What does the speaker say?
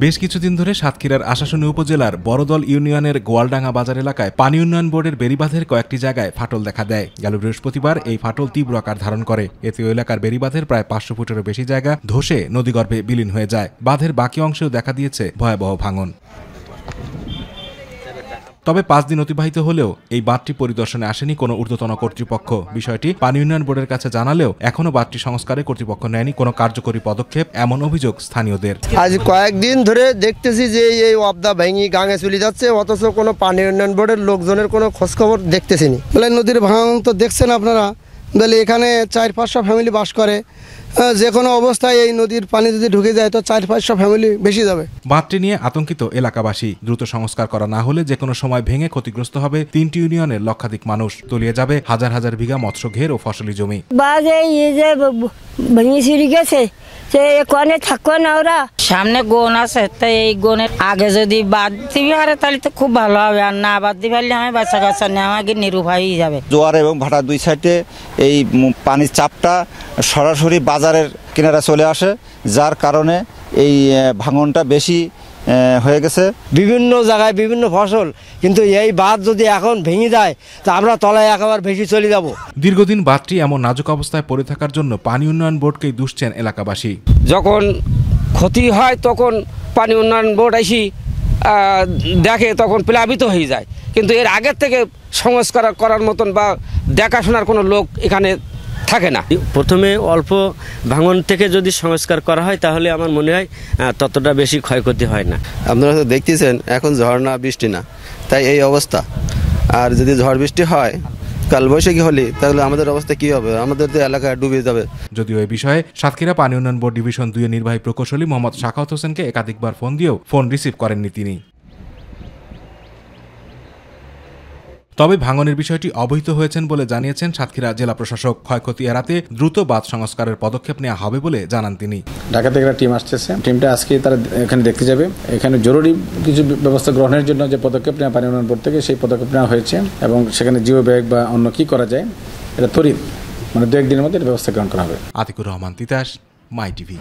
বেশ কিছুদিন ধরে সাতক্ষীরার আশাশুনি উপজেলার বড়দল ইউনিয়নের গোয়ালডাঙ্গা বাজার এলাকায় পানি উন্নয়ন বোর্ডের বেড়িবাঁধের কয়েকটি জায়গায় ফাটল দেখা দেয়। গেল বৃহস্পতিবার এই ফাটল তীব্র আকার ধারণ করে। এতে ওই এলাকার বেড়িবাঁধের প্রায় 500 ফুটেরও বেশি জায়গা ধসে নদীগর্ভে বিলীন হয়ে যায়। বাঁধের বাকি অংশেও দেখা দিয়েছে ভয়াবহ ভাঙন। তবে 5 দিন অতিবাহিত হলেও এই বাঁধটি পরিদর্শনে আসেনি কোনো ঊর্ধ্বতন কর্তৃপক্ষ। বিষয়টি পানি উন্নয়ন বোর্ডের কাছে জানালেও এখনো বাঁধটি সংস্কারে কর্তৃপক্ষ নেয়নি কোনো কার্যকরী পদক্ষেপ, এমন অভিযোগ স্থানীয়দের। আজ কয়েকদিন ধরে দেখতেছি যে এই অবদা ভেঙে গাঙে চলে যাচ্ছে, অথচ কোনো পানি উন্নয়ন বোর্ডের লোকজনের কোনো খোঁজখবর দেখতেছি না। বলে নদীর ভাঙন তো দেখছেন আপনারা, বলে এখানে 4-500 ফ্যামিলি বাস করে। যে কোনো অবস্থায় এই নদীর পানি যদি ঢুকে যায় তো 400-500 ফ্যামিলি বেশি যাবে। বাঁধটি নিয়ে আতঙ্কিত এলাকাবাসী। দ্রুত সংস্কার করা না হলে যে কোনো সময় ভেঙে ক্ষতিগ্রস্ত হবে 3টি ইউনিয়নের লক্ষাধিক মানুষ। তলিয়ে যাবে হাজার হাজার বিঘা মৎস্য ঘের ও ফসলি জমি। সামনে গোন আছে, তাই এই গোনের আগে যদি বাদ দিবি হারে তাহলে তো খুব ভালো হবে, আর না বাদ দিবি পারলে আমি বাচ্চা কাচ্চা নিয়ে আমাকে নিরুপায় যাবে। জোয়ার এবং ভাটা দুই সাইডে এই পানির চাপটা সরাসরি বাজারের কিনারা চলে আসে, যার কারণে এই ভাঙনটা বেশি হয়ে গেছে। বিভিন্ন জায়গায় বিভিন্ন ফসল, কিন্তু এই বাঁধ যদি এখন ভেঙে যায় তা আমরা তলায় একেবারে ভেসে চলে যাব। দীর্ঘদিন বাঁধটি এমন নাজুক অবস্থায় পড়ে থাকার জন্য পানি উন্নয়ন বোর্ডকেই দুষছেন এলাকাবাসী। যখন ক্ষতি হয় তখন পানি উন্নয়ন বোর্ড এসে দেখে, তখন প্লাবিত হয়ে যায়, কিন্তু এর আগের থেকে সংস্কার করার মতন বা দেখাশোনার কোনো লোক এখানে থাকে না। প্রথমে অল্প ভাঙন থেকে যদি সংস্কার করা হয় তাহলে আমার মনে হয় ততটা বেশি ক্ষয়ক্ষতি হয় না। আপনারা তো দেখতেছেন এখন ঝড় বৃষ্টি না, তাই এই অবস্থা। আর যদি ঝড় বৃষ্টি হয় কাল বৈশাখী হলে তাহলে আমাদের অবস্থা কি হবে? আমাদের তো এলাকা ডুবে যাবে। যদিও এই বিষয়ে সাতক্ষীরা পানি উন্নয়ন বোর্ড ডিভিশন 2 এর নির্বাহী প্রকৌশলী মোহাম্মদ শাখাওয়াত হোসেনকে একাধিকবার ফোন দিয়েও ফোন রিসিভ করেননি তিনি। তবে ভাঙনের বিষয়টি অবহিত হয়েছেন বলে জানিয়েছেন সাতক্ষীরা জেলা প্রশাসক। ক্ষয়ক্ষতি এড়াতে দ্রুত বাঁধ সংস্কারের পদক্ষেপ নেওয়া হবে বলে জানান তিনি। ঢাকা থেকে একটা টিম আসছে, টিমটা আজকে তারা এখানে দেখতে যাবে। এখানে জরুরি কিছু ব্যবস্থা গ্রহণের জন্য যে পদক্ষেপ নেওয়া পানি উন্নয়ন বোর্ড থেকে, সেই পদক্ষেপ নেওয়া হয়েছে এবং সেখানে জিও ব্যাগ বা অন্য কি করা যায় এটা ত্বরিত 2-1 দিনের মধ্যে ব্যবস্থা গ্রহণ করা হবে। আতিকুর রহমান তিতাস, মাই টিভি।